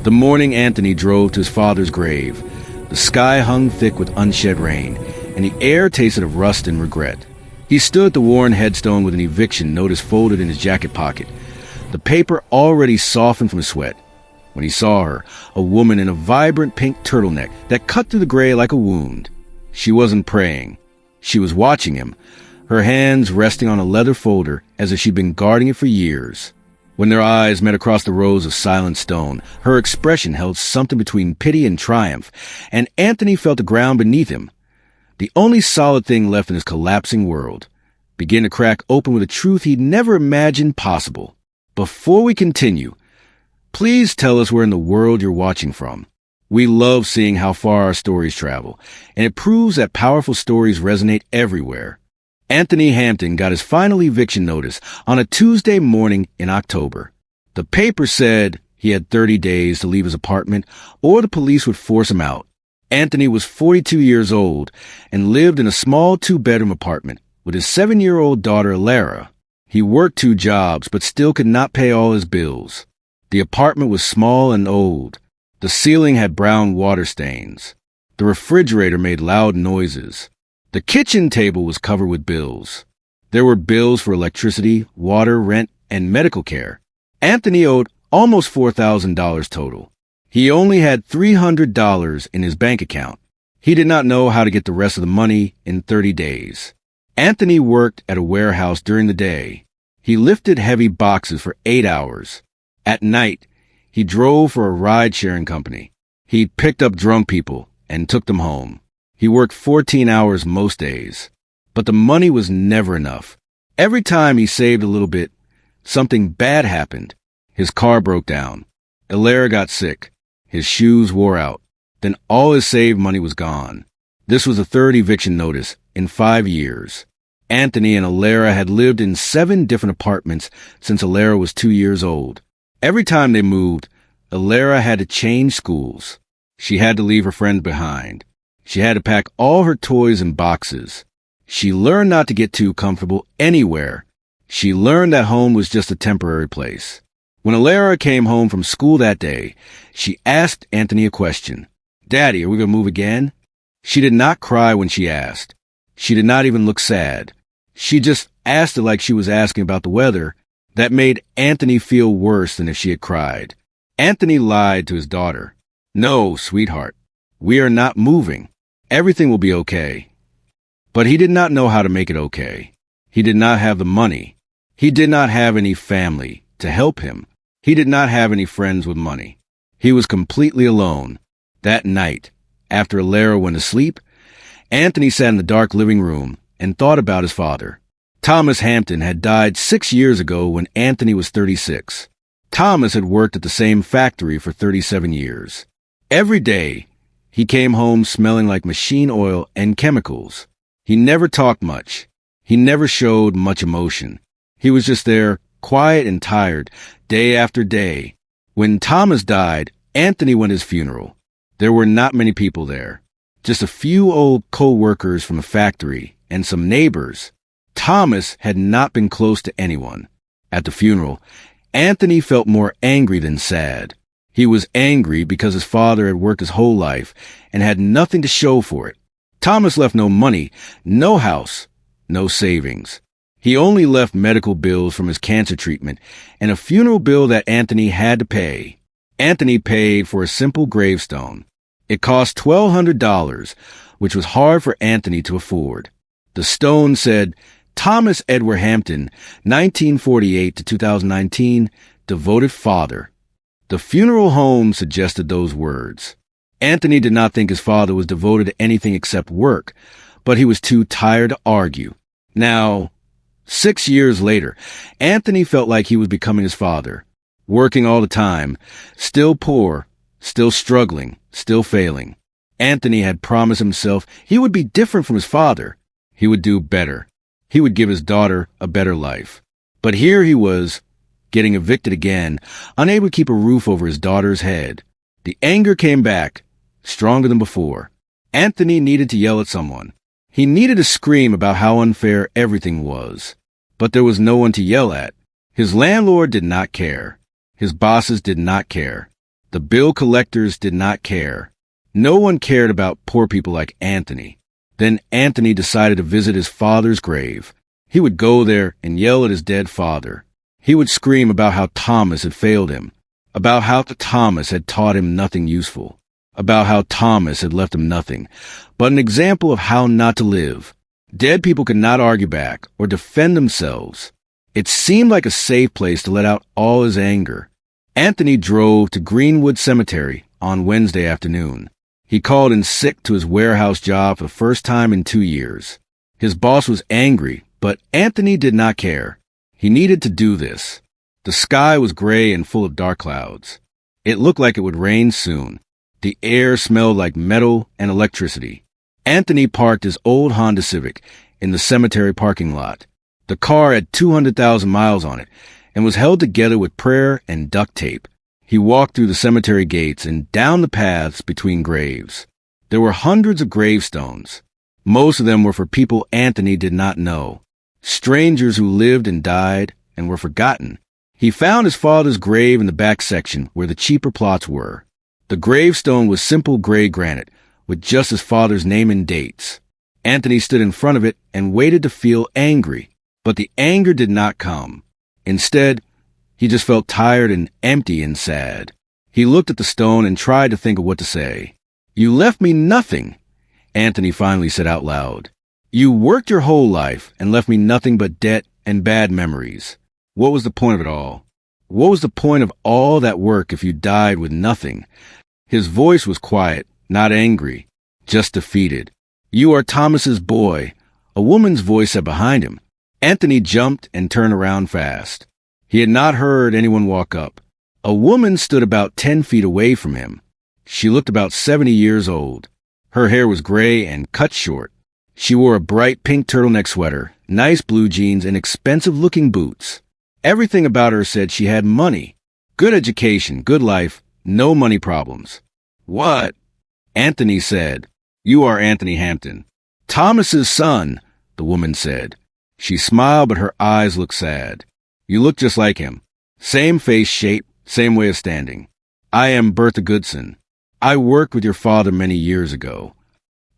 The morning Anthony drove to his father's grave, the sky hung thick with unshed rain, and the air tasted of rust and regret. He stood at the worn headstone with an eviction notice folded in his jacket pocket, the paper already softened from sweat, when he saw her, a woman in a vibrant pink turtleneck that cut through the gray like a wound. She wasn't praying. She was watching him, her hands resting on a leather folder as if she'd been guarding it for years. When their eyes met across the rows of silent stone, her expression held something between pity and triumph, and Anthony felt the ground beneath him, the only solid thing left in his collapsing world, begin to crack open with a truth he'd never imagined possible. Before we continue, please tell us where in the world you're watching from. We love seeing how far our stories travel, and it proves that powerful stories resonate everywhere. Anthony Hampton got his final eviction notice on a Tuesday morning in October. The paper said he had 30 days to leave his apartment or the police would force him out. Anthony was 42 years old and lived in a small 2-bedroom apartment with his 7-year-old daughter, Lara. He worked 2 jobs but still could not pay all his bills. The apartment was small and old. The ceiling had brown water stains. The refrigerator made loud noises. The kitchen table was covered with bills. There were bills for electricity, water, rent, and medical care. Anthony owed almost $4,000 total. He only had $300 in his bank account. He did not know how to get the rest of the money in 30 days. Anthony worked at a warehouse during the day. He lifted heavy boxes for 8 hours. At night, he drove for a ride-sharing company. He picked up drunk people and took them home. He worked 14 hours most days, but the money was never enough. Every time he saved a little bit, something bad happened. His car broke down. Lara got sick. His shoes wore out. Then all his saved money was gone. This was the 3rd eviction notice in 5 years. Anthony and Lara had lived in 7 different apartments since Lara was 2 years old. Every time they moved, Lara had to change schools. She had to leave her friends behind. She had to pack all her toys in boxes. She learned not to get too comfortable anywhere. She learned that home was just a temporary place. When Lara came home from school that day, she asked Anthony a question. "Daddy, are we going to move again?" She did not cry when she asked. She did not even look sad. She just asked it like she was asking about the weather. That made Anthony feel worse than if she had cried. Anthony lied to his daughter. "No, sweetheart, we are not moving. Everything will be okay." But he did not know how to make it okay. He did not have the money. He did not have any family to help him. He did not have any friends with money. He was completely alone. That night, after Lara went to sleep, Anthony sat in the dark living room and thought about his father. Thomas Hampton had died 6 years ago when Anthony was 36. Thomas had worked at the same factory for 37 years. Every day, he came home smelling like machine oil and chemicals. He never talked much. He never showed much emotion. He was just there, quiet and tired, day after day. When Thomas died, Anthony went to his funeral. There were not many people there. Just a few old co-workers from the factory and some neighbors. Thomas had not been close to anyone. At the funeral, Anthony felt more angry than sad. He was angry because his father had worked his whole life and had nothing to show for it. Thomas left no money, no house, no savings. He only left medical bills from his cancer treatment and a funeral bill that Anthony had to pay. Anthony paid for a simple gravestone. It cost $1,200, which was hard for Anthony to afford. The stone said, "Thomas Edward Hampton, 1948 to 2019, devoted father." The funeral home suggested those words. Anthony did not think his father was devoted to anything except work, but he was too tired to argue. Now, 6 years later, Anthony felt like he was becoming his father, working all the time, still poor, still struggling, still failing. Anthony had promised himself he would be different from his father. He would do better. He would give his daughter a better life. But here he was, getting evicted again, unable to keep a roof over his daughter's head. The anger came back, stronger than before. Anthony needed to yell at someone. He needed to scream about how unfair everything was. But there was no one to yell at. His landlord did not care. His bosses did not care. The bill collectors did not care. No one cared about poor people like Anthony. Then Anthony decided to visit his father's grave. He would go there and yell at his dead father. He would scream about how Thomas had failed him, about how Thomas had taught him nothing useful, about how Thomas had left him nothing, but an example of how not to live. Dead people could not argue back or defend themselves. It seemed like a safe place to let out all his anger. Anthony drove to Greenwood Cemetery on Wednesday afternoon. He called in sick to his warehouse job for the first time in 2 years. His boss was angry, but Anthony did not care. He needed to do this. The sky was gray and full of dark clouds. It looked like it would rain soon. The air smelled like metal and electricity. Anthony parked his old Honda Civic in the cemetery parking lot. The car had 200,000 miles on it and was held together with prayer and duct tape. He walked through the cemetery gates and down the paths between graves. There were hundreds of gravestones. Most of them were for people Anthony did not know, strangers who lived and died and were forgotten. He found his father's grave in the back section where the cheaper plots were. The gravestone was simple gray granite with just his father's name and dates. Anthony stood in front of it and waited to feel angry, but the anger did not come. Instead, he just felt tired and empty and sad. He looked at the stone and tried to think of what to say. "You left me nothing," Anthony finally said out loud. "You worked your whole life and left me nothing but debt and bad memories. What was the point of it all? What was the point of all that work if you died with nothing?" His voice was quiet, not angry, just defeated. "You are Thomas's boy," a woman's voice said behind him. Anthony jumped and turned around fast. He had not heard anyone walk up. A woman stood about 10 feet away from him. She looked about 70 years old. Her hair was gray and cut short. She wore a bright pink turtleneck sweater, nice blue jeans, and expensive-looking boots. Everything about her said she had money. Good education, good life, no money problems. "What?" Anthony said. "You are Anthony Hampton." "Thomas's son," the woman said. She smiled, but her eyes looked sad. "You look just like him. Same face shape, same way of standing. I am Bertha Goodson. I worked with your father many years ago."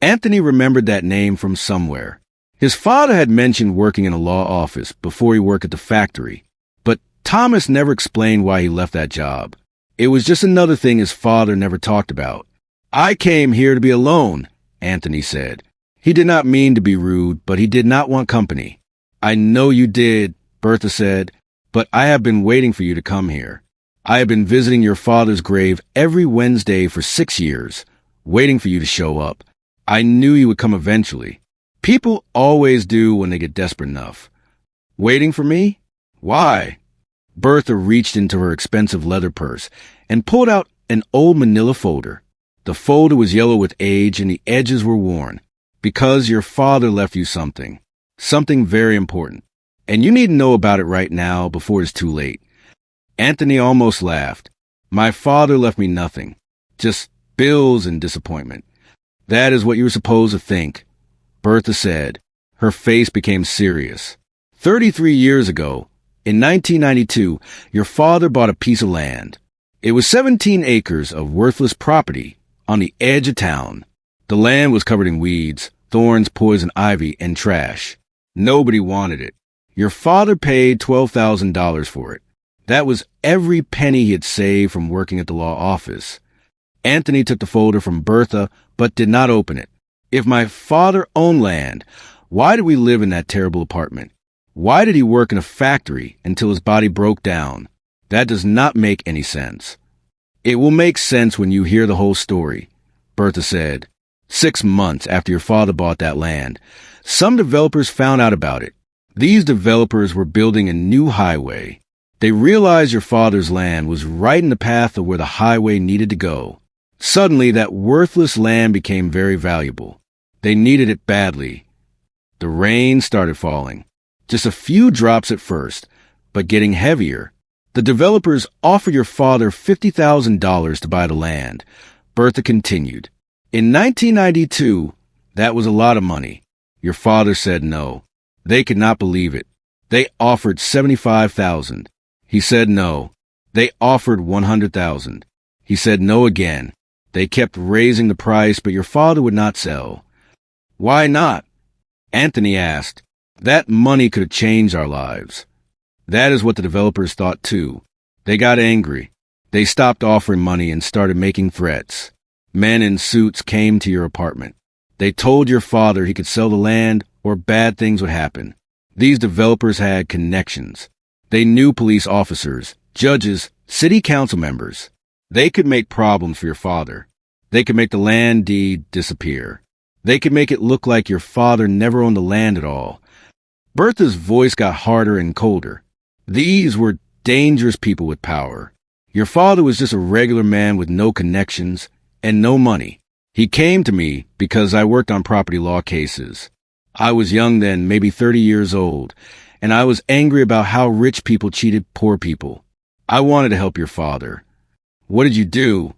Anthony remembered that name from somewhere. His father had mentioned working in a law office before he worked at the factory, but Thomas never explained why he left that job. It was just another thing his father never talked about. "I came here to be alone," Anthony said. He did not mean to be rude, but he did not want company. "I know you did," Bertha said, "but I have been waiting for you to come here. I have been visiting your father's grave every Wednesday for 6 years, waiting for you to show up. I knew you would come eventually. People always do when they get desperate enough." "Waiting for me? Why?" Bertha reached into her expensive leather purse and pulled out an old manila folder. The folder was yellow with age and the edges were worn. "Because your father left you something. Something very important. And you need to know about it right now before it's too late." Anthony almost laughed. "My father left me nothing. Just bills and disappointment." "That is what you were supposed to think," Bertha said. Her face became serious. 33 years ago, in 1992, your father bought a piece of land. It was 17 acres of worthless property on the edge of town. The land was covered in weeds, thorns, poison ivy, and trash. Nobody wanted it. Your father paid $12,000 for it. That was every penny he had saved from working at the law office. Anthony took the folder from Bertha, but did not open it. If my father owned land, why did we live in that terrible apartment? Why did he work in a factory until his body broke down? That does not make any sense. "It will make sense when you hear the whole story," Bertha said. 6 months after your father bought that land, some developers found out about it. These developers were building a new highway. They realized your father's land was right in the path of where the highway needed to go. Suddenly, that worthless land became very valuable. They needed it badly. The rain started falling. Just a few drops at first, but getting heavier. The developers offered your father $50,000 to buy the land. Bertha continued. In 1992, that was a lot of money. Your father said no. They could not believe it. They offered $75,000. He said no. They offered $100,000. He said no again. They kept raising the price, but your father would not sell. Why not? Anthony asked. That money could have changed our lives. That is what the developers thought too. They got angry. They stopped offering money and started making threats. Men in suits came to your apartment. They told your father he could sell the land or bad things would happen. These developers had connections. They knew police officers, judges, city council members. They could make problems for your father. They could make the land deed disappear. They could make it look like your father never owned the land at all. Bertha's voice got harder and colder. These were dangerous people with power. Your father was just a regular man with no connections and no money. He came to me because I worked on property law cases. I was young then, maybe 30 years old, and I was angry about how rich people cheated poor people. I wanted to help your father. What did you do?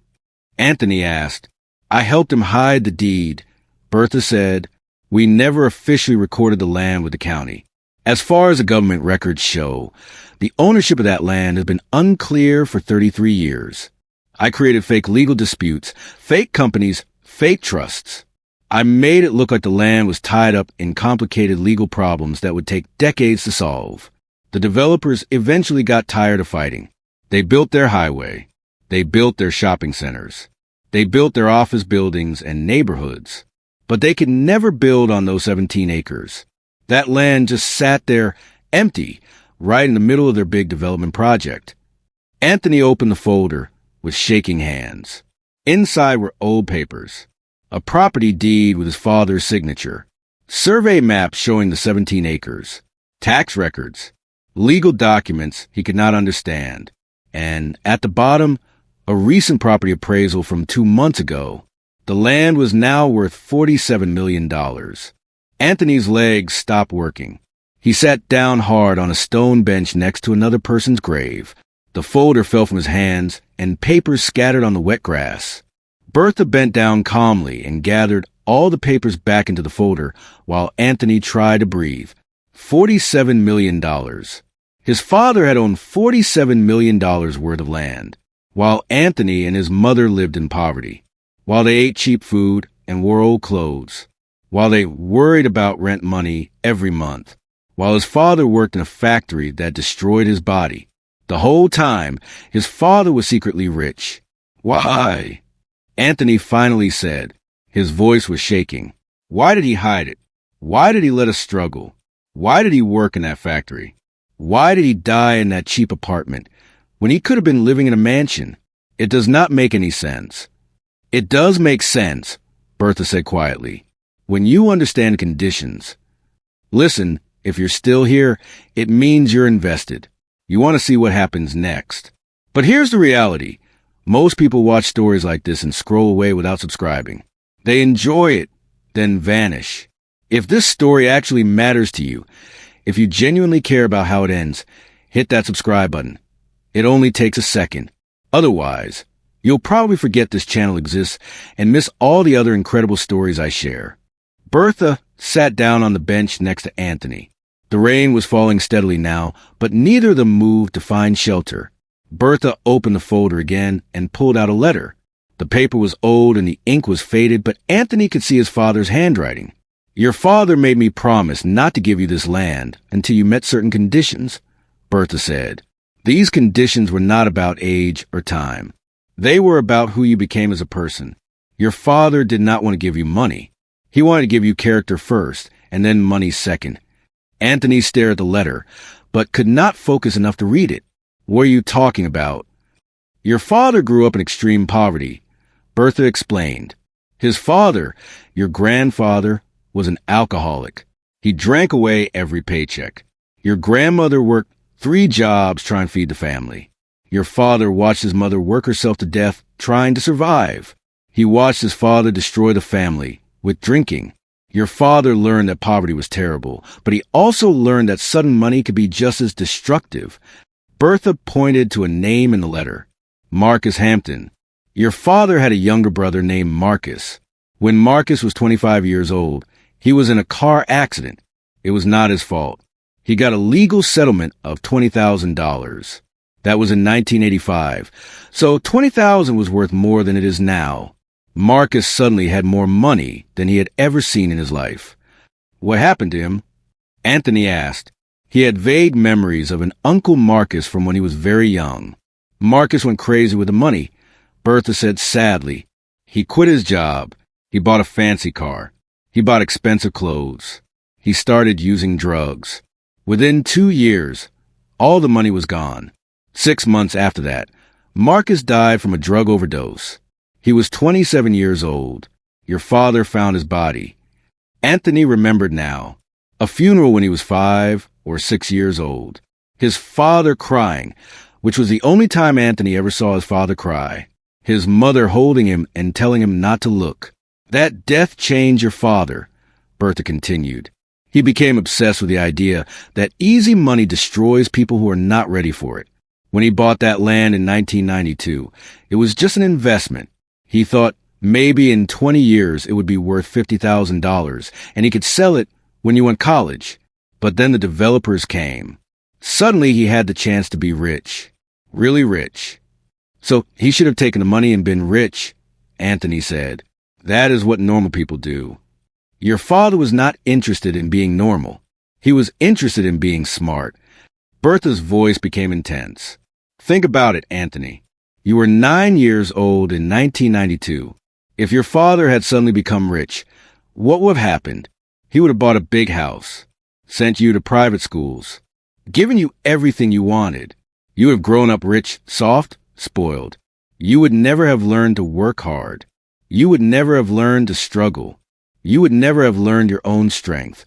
Anthony asked. I helped him hide the deed. Bertha said, we never officially recorded the land with the county. As far as the government records show, the ownership of that land has been unclear for 33 years. I created fake legal disputes, fake companies, fake trusts. I made it look like the land was tied up in complicated legal problems that would take decades to solve. The developers eventually got tired of fighting. They built their highway. They built their shopping centers. They built their office buildings and neighborhoods. But they could never build on those 17 acres. That land just sat there empty, right in the middle of their big development project. Anthony opened the folder with shaking hands. Inside were old papers, a property deed with his father's signature, survey maps showing the 17 acres, tax records, legal documents he could not understand, and at the bottom, a recent property appraisal from 2 months ago. The land was now worth $47 million. Anthony's legs stopped working. He sat down hard on a stone bench next to another person's grave. The folder fell from his hands, and papers scattered on the wet grass. Bertha bent down calmly and gathered all the papers back into the folder while Anthony tried to breathe. $47 million. His father had owned $47 million worth of land, while Anthony and his mother lived in poverty, while they ate cheap food and wore old clothes, while they worried about rent money every month, while his father worked in a factory that destroyed his body. The whole time, his father was secretly rich. Why? Anthony finally said. His voice was shaking. Why did he hide it? Why did he let us struggle? Why did he work in that factory? Why did he die in that cheap apartment when he could have been living in a mansion? It does not make any sense. It does make sense, Bertha said quietly, when you understand conditions. Listen, if you're still here, it means you're invested. You want to see what happens next. But here's the reality. Most people watch stories like this and scroll away without subscribing. They enjoy it, then vanish. If this story actually matters to you, if you genuinely care about how it ends, hit that subscribe button. It only takes a second. Otherwise, you'll probably forget this channel exists and miss all the other incredible stories I share. Bertha sat down on the bench next to Anthony. The rain was falling steadily now, but neither of them moved to find shelter. Bertha opened the folder again and pulled out a letter. The paper was old and the ink was faded, but Anthony could see his father's handwriting. Your father made me promise not to give you this land until you met certain conditions, Bertha said. These conditions were not about age or time. They were about who you became as a person. Your father did not want to give you money. He wanted to give you character first, and then money second. Anthony stared at the letter, but could not focus enough to read it. What are you talking about? Your father grew up in extreme poverty, Bertha explained. His father, your grandfather, was an alcoholic. He drank away every paycheck. Your grandmother worked 3 jobs trying to feed the family. Your father watched his mother work herself to death trying to survive. He watched his father destroy the family with drinking. Your father learned that poverty was terrible, but he also learned that sudden money could be just as destructive. Bertha pointed to a name in the letter. Marcus Hampton. Your father had a younger brother named Marcus. When Marcus was 25 years old, he was in a car accident. It was not his fault. He got a legal settlement of $20,000. That was in 1985. So 20,000 was worth more than it is now. Marcus suddenly had more money than he had ever seen in his life. What happened to him? Anthony asked. He had vague memories of an Uncle Marcus from when he was very young. Marcus went crazy with the money, Bertha said sadly. He quit his job. He bought a fancy car. He bought expensive clothes. He started using drugs. Within 2 years, all the money was gone. 6 months after that, Marcus died from a drug overdose. He was 27 years old. Your father found his body. Anthony remembered now. A funeral when he was 5 or 6 years old. His father crying, which was the only time Anthony ever saw his father cry. His mother holding him and telling him not to look. That death changed your father, Bertha continued. He became obsessed with the idea that easy money destroys people who are not ready for it. When he bought that land in 1992, it was just an investment. He thought maybe in 20 years it would be worth $50,000 and he could sell it when you went to college. But then the developers came. Suddenly he had the chance to be rich. Really rich. So he should have taken the money and been rich, Anthony said. That is what normal people do. Your father was not interested in being normal. He was interested in being smart. Bertha's voice became intense. Think about it, Anthony. You were 9 years old in 1992. If your father had suddenly become rich, what would have happened? He would have bought a big house, sent you to private schools, given you everything you wanted. You would have grown up rich, soft, spoiled. You would never have learned to work hard. You would never have learned to struggle. You would never have learned your own strength.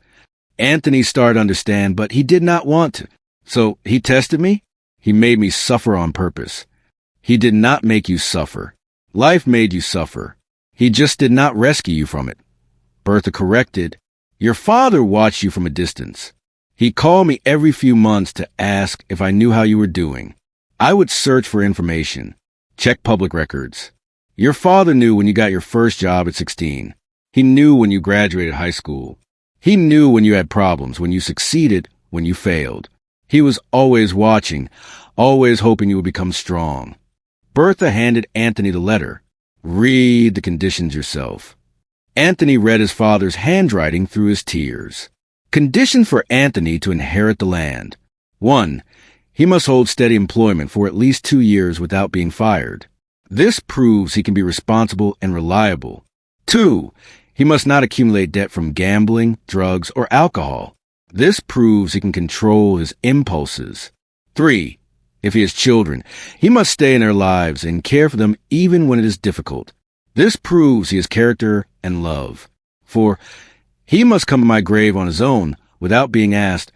Anthony started to understand, but he did not want to. So he tested me. He made me suffer on purpose. He did not make you suffer. Life made you suffer. He just did not rescue you from it. Bertha corrected. Your father watched you from a distance. He called me every few months to ask if I knew how you were doing. I would search for information, check public records. Your father knew when you got your first job at 16. He knew when you graduated high school. He knew when you had problems, when you succeeded, when you failed. He was always watching, always hoping you would become strong. Bertha handed Anthony the letter. Read the conditions yourself. Anthony read his father's handwriting through his tears. Conditions for Anthony to inherit the land. 1. He must hold steady employment for at least 2 years without being fired. This proves he can be responsible and reliable. 2. He must not accumulate debt from gambling, drugs, or alcohol. This proves he can control his impulses. 3. If he has children, he must stay in their lives and care for them even when it is difficult. This proves he has character and love. 4. He must come to my grave on his own, without being asked,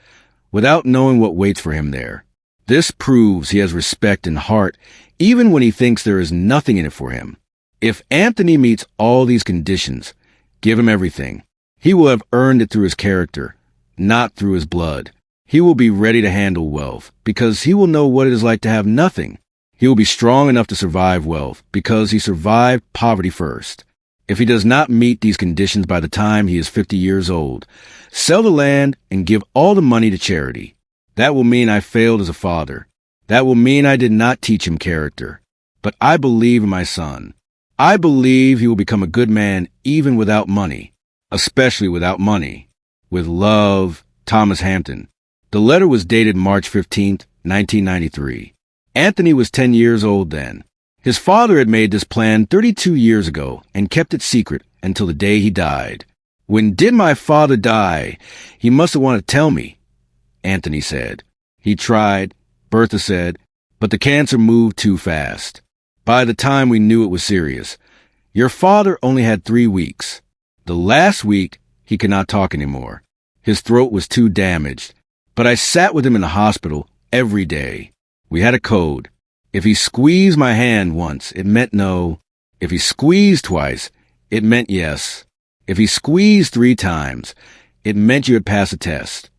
without knowing what waits for him there. This proves he has respect and heart, even when he thinks there is nothing in it for him. If Anthony meets all these conditions, give him everything. He will have earned it through his character, not through his blood. He will be ready to handle wealth, because he will know what it is like to have nothing. He will be strong enough to survive wealth, because he survived poverty first. If he does not meet these conditions by the time he is 50 years old, sell the land and give all the money to charity. That will mean I failed as a father. That will mean I did not teach him character. But I believe in my son. I believe he will become a good man even without money, especially without money. With love, Thomas Hampton. The letter was dated March 15, 1993. Anthony was 10 years old then. His father had made this plan 32 years ago and kept it secret until the day he died. When did my father die? He must have wanted to tell me, Anthony said. He tried, Bertha said, but the cancer moved too fast. By the time we knew it was serious, your father only had 3 weeks. The last week, he could not talk anymore. His throat was too damaged. But I sat with him in the hospital every day. We had a code. If he squeezed my hand once, it meant no. If he squeezed twice, it meant yes. If he squeezed 3 times, it meant you had passed a test.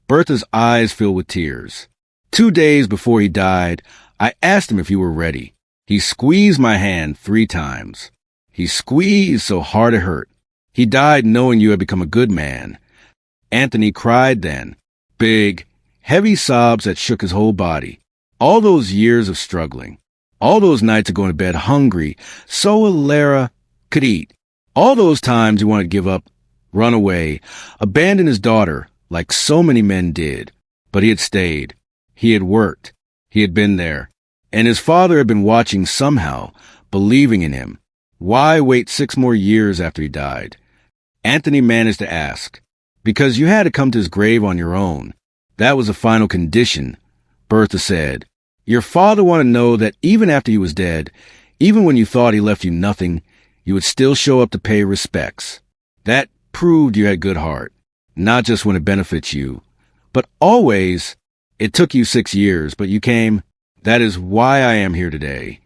Bertha's eyes filled with tears. 2 days before he died, I asked him if you were ready. He squeezed my hand 3 times. He squeezed so hard it hurt. He died knowing you had become a good man. Anthony cried then. Big, heavy sobs that shook his whole body. All those years of struggling. All those nights of going to bed hungry so Alara could eat. All those times he wanted to give up, run away, abandon his daughter like so many men did. But he had stayed. He had worked. He had been there. And his father had been watching somehow, believing in him. Why wait 6 more years after he died? Anthony managed to ask. Because you had to come to his grave on your own. That was a final condition, Bertha said. Your father wanted to know that even after he was dead, even when you thought he left you nothing, you would still show up to pay respects. That proved you had good heart, not just when it benefits you, but always. It took you 6 years, but you came. That is why I am here today.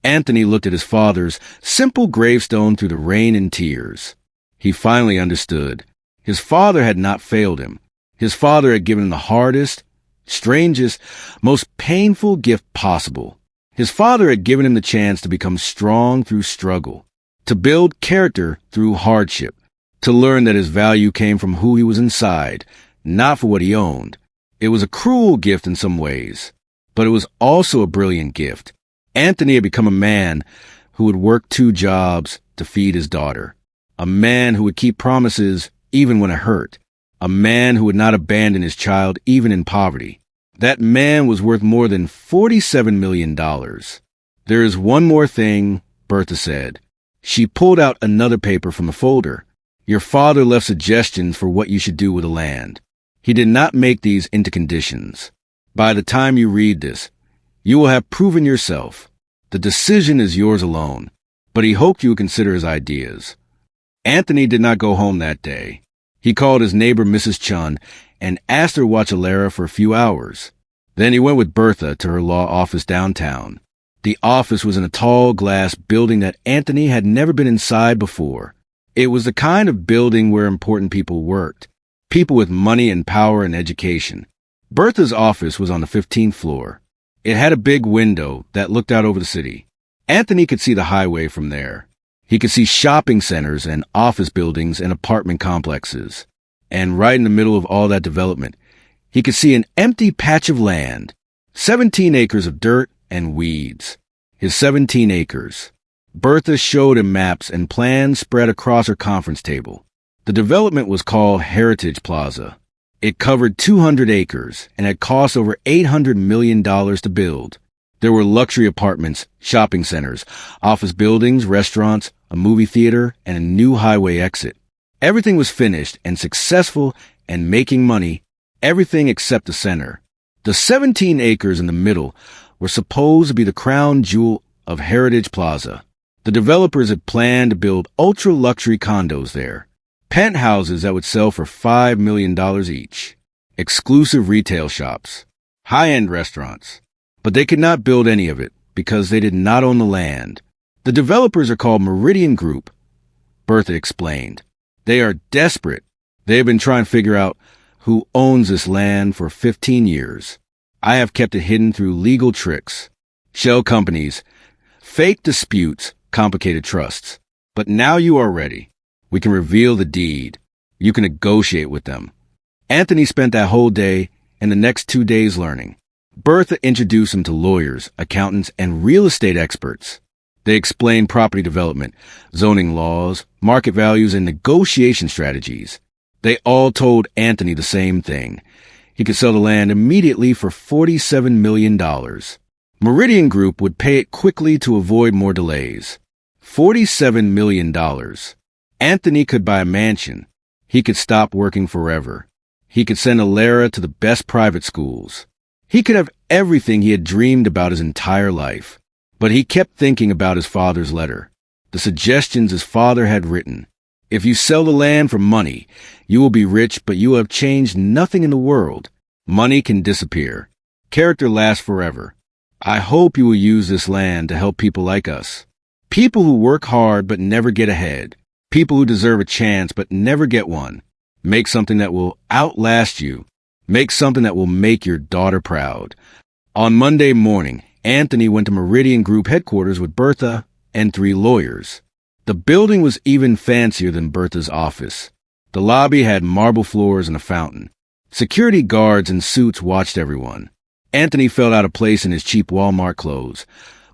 Anthony looked at his father's simple gravestone through the rain and tears. He finally understood. His father had not failed him. His father had given him the hardest, strangest, most painful gift possible. His father had given him the chance to become strong through struggle, to build character through hardship, to learn that his value came from who he was inside, not for what he owned. It was a cruel gift in some ways, but it was also a brilliant gift. Anthony had become a man who would work 2 jobs to feed his daughter, a man who would keep promises even when it hurt, a man who would not abandon his child even in poverty. That man was worth more than $47 million. There is one more thing, Bertha said. She pulled out another paper from the folder. Your father left suggestions for what you should do with the land. He did not make these into conditions. By the time you read this, you will have proven yourself. The decision is yours alone, but he hoped you would consider his ideas. Anthony did not go home that day. He called his neighbor Mrs. Chun and asked her to watch Alara for a few hours. Then he went with Bertha to her law office downtown. The office was in a tall glass building that Anthony had never been inside before. It was the kind of building where important people worked, people with money and power and education. Bertha's office was on the 15th floor. It had a big window that looked out over the city. Anthony could see the highway from there. He could see shopping centers and office buildings and apartment complexes. And right in the middle of all that development, he could see an empty patch of land, 17 acres of dirt and weeds. His 17 acres. Bertha showed him maps and plans spread across her conference table. The development was called Heritage Plaza. It covered 200 acres and had cost over $800 million to build. There were luxury apartments, shopping centers, office buildings, restaurants, a movie theater, and a new highway exit. Everything was finished and successful and making money, everything except the center. The 17 acres in the middle were supposed to be the crown jewel of Heritage Plaza. The developers had planned to build ultra-luxury condos there, penthouses that would sell for $5 million each, exclusive retail shops, high-end restaurants. But they could not build any of it because they did not own the land. The developers are called Meridian Group, Bertha explained. They are desperate. They have been trying to figure out who owns this land for 15 years. I have kept it hidden through legal tricks, shell companies, fake disputes, complicated trusts. But now you are ready. We can reveal the deed. You can negotiate with them. Anthony spent that whole day and the next 2 days learning. Bertha introduced him to lawyers, accountants, and real estate experts. They explained property development, zoning laws, market values, and negotiation strategies. They all told Anthony the same thing. He could sell the land immediately for $47 million. Meridian Group would pay it quickly to avoid more delays. $47 million. Anthony could buy a mansion. He could stop working forever. He could send Alara to the best private schools. He could have everything he had dreamed about his entire life. But he kept thinking about his father's letter, the suggestions his father had written. If you sell the land for money, you will be rich, but you will have changed nothing in the world. Money can disappear. Character lasts forever. I hope you will use this land to help people like us. People who work hard but never get ahead. People who deserve a chance but never get one. Make something that will outlast you. Make something that will make your daughter proud. On Monday morning, Anthony went to Meridian Group headquarters with Bertha and 3 lawyers. The building was even fancier than Bertha's office. The lobby had marble floors and a fountain. Security guards in suits watched everyone. Anthony felt out of place in his cheap Walmart clothes,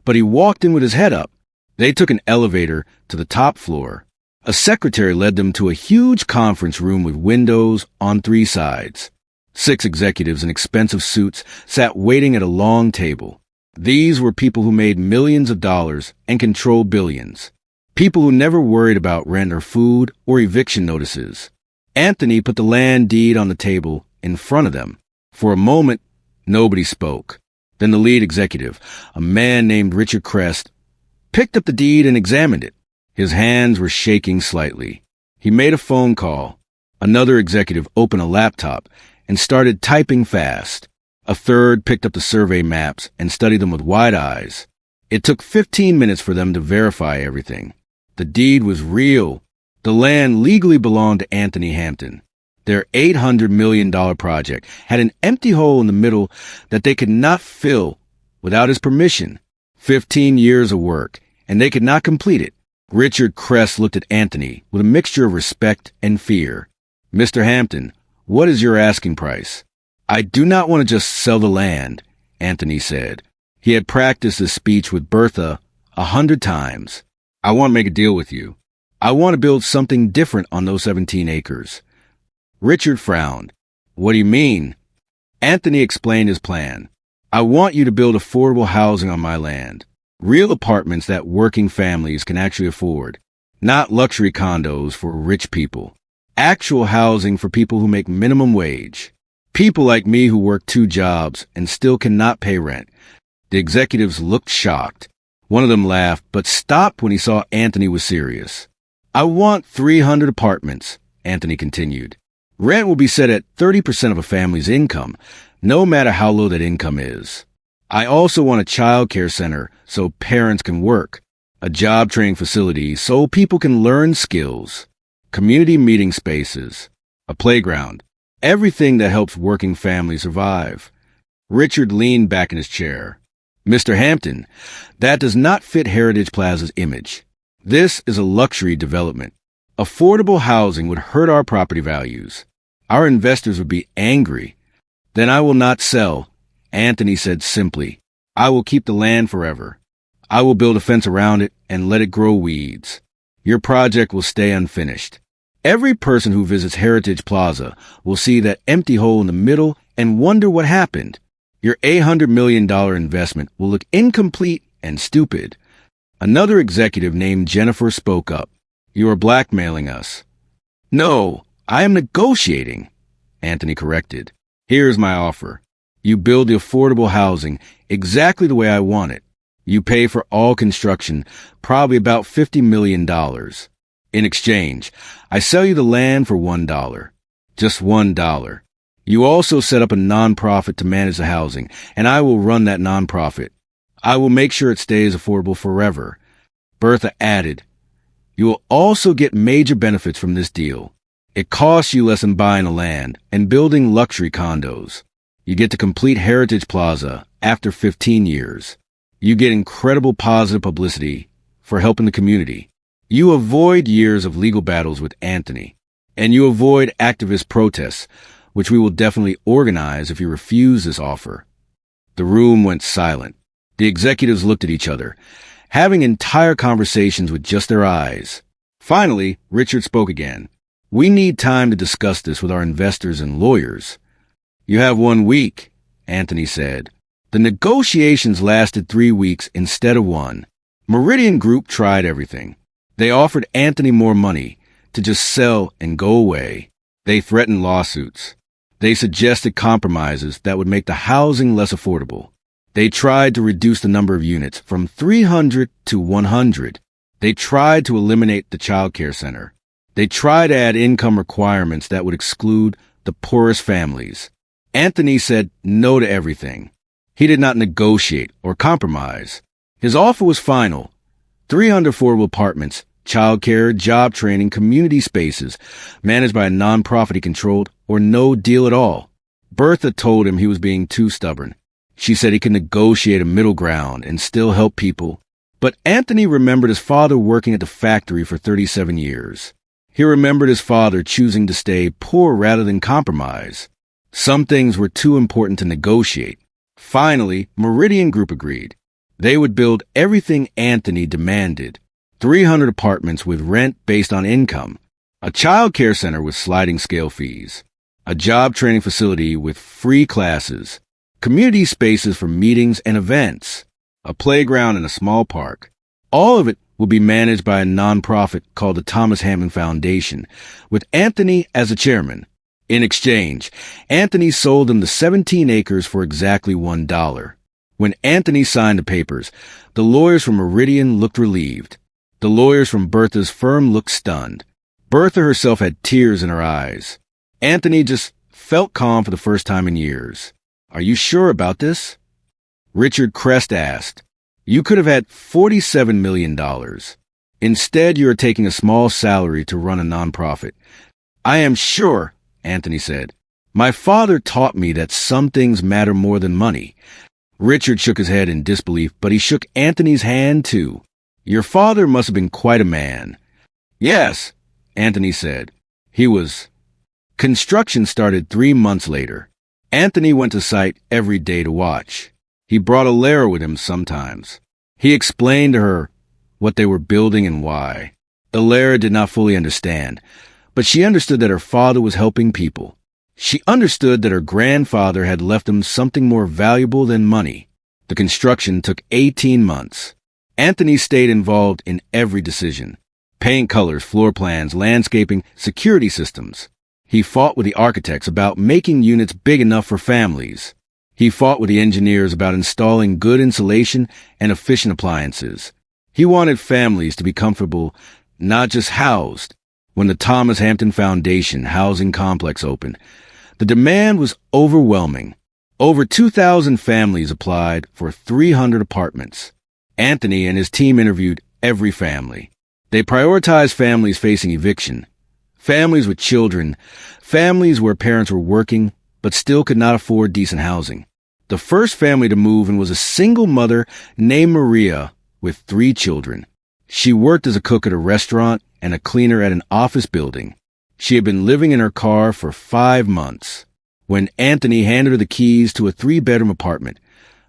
but he walked in with his head up. They took an elevator to the top floor. A secretary led them to a huge conference room with windows on 3 sides. 6 executives in expensive suits sat waiting at a long table. These were people who made millions of dollars and controlled billions. People who never worried about rent or food or eviction notices. Anthony put the land deed on the table in front of them. For a moment, nobody spoke. Then the lead executive, a man named Richard Crest, picked up the deed and examined it. His hands were shaking slightly. He made a phone call. Another executive opened a laptop and started typing fast. A third picked up the survey maps and studied them with wide eyes. It took 15 minutes for them to verify everything. The deed was real. The land legally belonged to Anthony Hampton. Their $800 million project had an empty hole in the middle that they could not fill without his permission. 15 years of work, and they could not complete it. Richard Crest looked at Anthony with a mixture of respect and fear. "Mr. Hampton, what is your asking price?" "I do not want to just sell the land," Anthony said. He had practiced this speech with Bertha 100 times. "I want to make a deal with you. I want to build something different on those 17 acres. Richard frowned. "What do you mean?" Anthony explained his plan. "I want you to build affordable housing on my land. Real apartments that working families can actually afford. Not luxury condos for rich people. Actual housing for people who make minimum wage. People like me who work 2 jobs and still cannot pay rent." The executives looked shocked. One of them laughed, but stopped when he saw Anthony was serious. "I want 300 apartments," Anthony continued. "Rent will be set at 30% of a family's income, no matter how low that income is. I also want a child care center so parents can work, a job training facility so people can learn skills, community meeting spaces, a playground, everything that helps working families survive." Richard leaned back in his chair. "Mr. Hampton, that does not fit Heritage Plaza's image. This is a luxury development. Affordable housing would hurt our property values. Our investors would be angry." "Then I will not sell," Anthony said simply. "I will keep the land forever. I will build a fence around it and let it grow weeds. Your project will stay unfinished. Every person who visits Heritage Plaza will see that empty hole in the middle and wonder what happened. Your $800 million investment will look incomplete and stupid." Another executive named Jennifer spoke up. "You are blackmailing us." "No, I am negotiating," Anthony corrected. "Here's my offer. You build the affordable housing exactly the way I want it. You pay for all construction, probably about $50 million. In exchange, I sell you the land for $1. Just $1. You also set up a nonprofit to manage the housing, and I will run that nonprofit. I will make sure it stays affordable forever." Bertha added, "You will also get major benefits from this deal. It costs you less than buying the land and building luxury condos. You get to complete Heritage Plaza after 15 years. You get incredible positive publicity for helping the community. You avoid years of legal battles with Anthony, and you avoid activist protests, which we will definitely organize if you refuse this offer." The room went silent. The executives looked at each other, having entire conversations with just their eyes. Finally, Richard spoke again. "We need time to discuss this with our investors and lawyers." "You have 1 week," Anthony said. The negotiations lasted 3 weeks instead of 1. Meridian Group tried everything. They offered Anthony more money to just sell and go away. They threatened lawsuits. They suggested compromises that would make the housing less affordable. They tried to reduce the number of units from 300 to 100. They tried to eliminate the child care center. They tried to add income requirements that would exclude the poorest families. Anthony said no to everything. He did not negotiate or compromise. His offer was final. 300 affordable apartments, child care, job training, community spaces, managed by a nonprofit he controlled, or no deal at all. Bertha told him he was being too stubborn. She said he could negotiate a middle ground and still help people. But Anthony remembered his father working at the factory for 37 years. He remembered his father choosing to stay poor rather than compromise. Some things were too important to negotiate. Finally, Meridian Group agreed. They would build everything Anthony demanded. 300 apartments with rent based on income, a child care center with sliding scale fees, a job training facility with free classes, community spaces for meetings and events, a playground and a small park. All of it will be managed by a nonprofit called the Thomas Hampton Foundation, with Anthony as a chairman. In exchange, Anthony sold them the 17 acres for exactly $1. When Anthony signed the papers, the lawyers from Meridian looked relieved. The lawyers from Bertha's firm looked stunned. Bertha herself had tears in her eyes. Anthony just felt calm for the first time in years. "Are you sure about this?" Richard Crest asked. "You could have had $47 million. Instead, you are taking a small salary to run a nonprofit." "I am sure," Anthony said. "My father taught me that some things matter more than money." Richard shook his head in disbelief, but he shook Anthony's hand too. "Your father must have been quite a man." "Yes," Anthony said. He was. Construction started 3 months later. Anthony went to site every day to watch. He brought Alara with him sometimes. He explained to her what they were building and why. Alara did not fully understand, but she understood that her father was helping people. She understood that her grandfather had left them something more valuable than money. The construction took 18 months. Anthony stayed involved in every decision. Paint colors, floor plans, landscaping, security systems. He fought with the architects about making units big enough for families. He fought with the engineers about installing good insulation and efficient appliances. He wanted families to be comfortable, not just housed. When the Thomas Hampton Foundation housing complex opened, the demand was overwhelming. Over 2,000 families applied for 300 apartments. Anthony and his team interviewed every family. They prioritized families facing eviction, families with children, families where parents were working but still could not afford decent housing. The first family to move in was a single mother named Maria with 3 children. She worked as a cook at a restaurant and a cleaner at an office building. She had been living in her car for 5 months. When Anthony handed her the keys to a 3-bedroom apartment,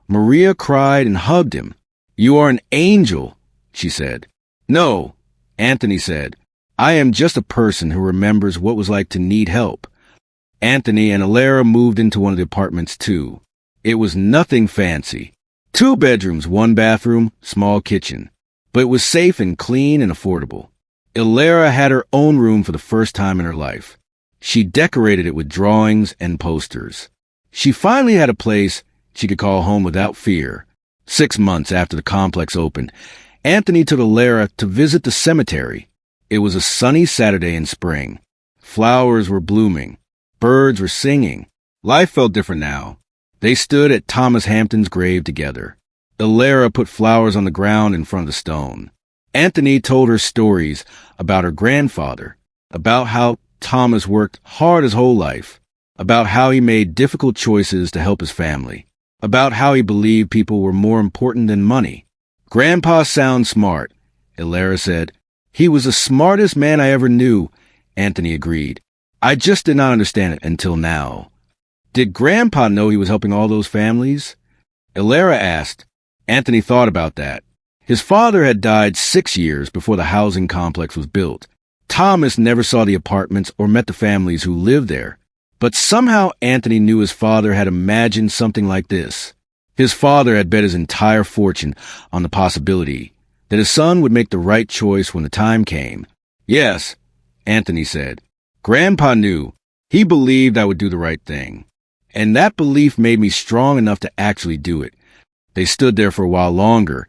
Maria cried and hugged him. "You are an angel," she said. "No," Anthony said. "I am just a person who remembers what it was like to need help." Anthony and Alara moved into one of the apartments too. It was nothing fancy. 2 bedrooms, 1 bathroom, small kitchen. But it was safe and clean and affordable. Alara had her own room for the first time in her life. She decorated it with drawings and posters. She finally had a place she could call home without fear. 6 months after the complex opened, Anthony took Alara to visit the cemetery. It was a sunny Saturday in spring. Flowers were blooming. Birds were singing. Life felt different now. They stood at Thomas Hampton's grave together. Alara put flowers on the ground in front of the stone. Anthony told her stories about her grandfather, about how Thomas worked hard his whole life, about how he made difficult choices to help his family, about how he believed people were more important than money. "Grandpa sounds smart," Alara said. "He was the smartest man I ever knew," Anthony agreed. "I just did not understand it until now." "Did Grandpa know he was helping all those families?" Alara asked. Anthony thought about that. His father had died 6 years before the housing complex was built. Thomas never saw the apartments or met the families who lived there. But somehow Anthony knew his father had imagined something like this. His father had bet his entire fortune on the possibility that his son would make the right choice when the time came. "Yes," Anthony said. "Grandpa knew. He believed I would do the right thing. And that belief made me strong enough to actually do it." They stood there for a while longer,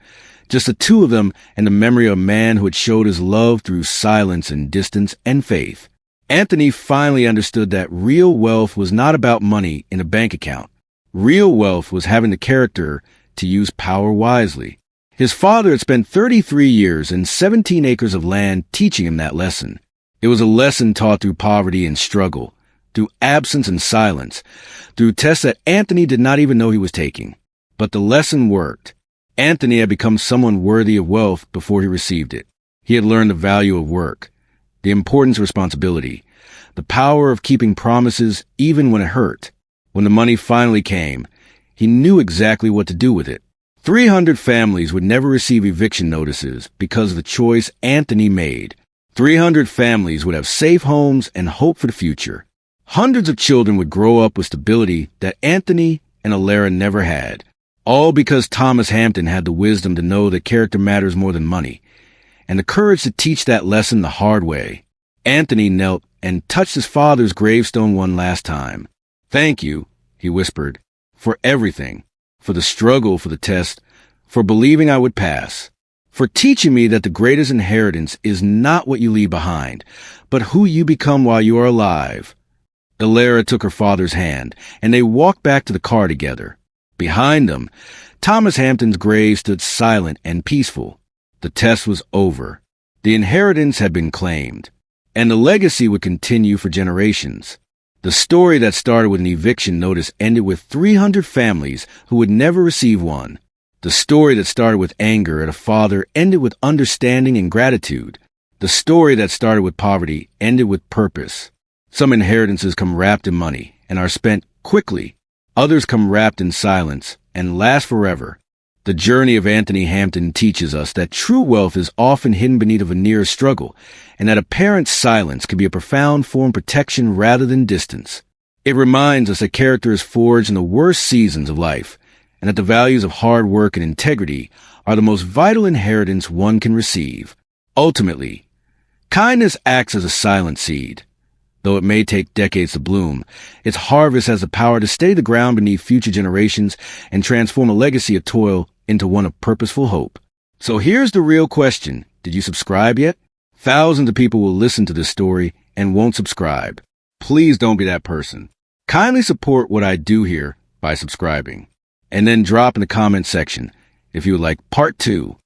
just the two of them and the memory of a man who had showed his love through silence and distance and faith. Anthony finally understood that real wealth was not about money in a bank account. Real wealth was having the character to use power wisely. His father had spent 33 years and 17 acres of land teaching him that lesson. It was a lesson taught through poverty and struggle, through absence and silence, through tests that Anthony did not even know he was taking. But the lesson worked. Anthony had become someone worthy of wealth before he received it. He had learned the value of work, the importance of responsibility, the power of keeping promises even when it hurt. When the money finally came, He knew exactly what to do with it. 300 families would never receive eviction notices because of the choice Anthony made. 300 families would have safe homes and hope for the future. Hundreds of children would grow up with stability that Anthony and Alara never had. All because Thomas Hampton had the wisdom to know that character matters more than money, and the courage to teach that lesson the hard way. Anthony knelt and touched his father's gravestone one last time. "Thank you," he whispered, "for everything, for the struggle, for the test, for believing I would pass, for teaching me that the greatest inheritance is not what you leave behind, but who you become while you are alive." Alara took her father's hand, and they walked back to the car together. Behind them, Thomas Hampton's grave stood silent and peaceful. The test was over. The inheritance had been claimed, and the legacy would continue for generations. The story that started with an eviction notice ended with 300 families who would never receive one. The story that started with anger at a father ended with understanding and gratitude. The story that started with poverty ended with purpose. Some inheritances come wrapped in money and are spent quickly. Others come wrapped in silence and last forever. The journey of Anthony Hampton teaches us that true wealth is often hidden beneath a veneer of struggle, and that a parent's silence can be a profound form of protection rather than distance. It reminds us that character is forged in the worst seasons of life, and that the values of hard work and integrity are the most vital inheritance one can receive. Ultimately, kindness acts as a silent seed. Though it may take decades to bloom, its harvest has the power to steady the ground beneath future generations and transform a legacy of toil into one of purposeful hope. So here's the real question. Did you subscribe yet? Thousands of people will listen to this story and won't subscribe. Please don't be that person. Kindly support what I do here by subscribing. And then drop in the comment section if you would like part 2.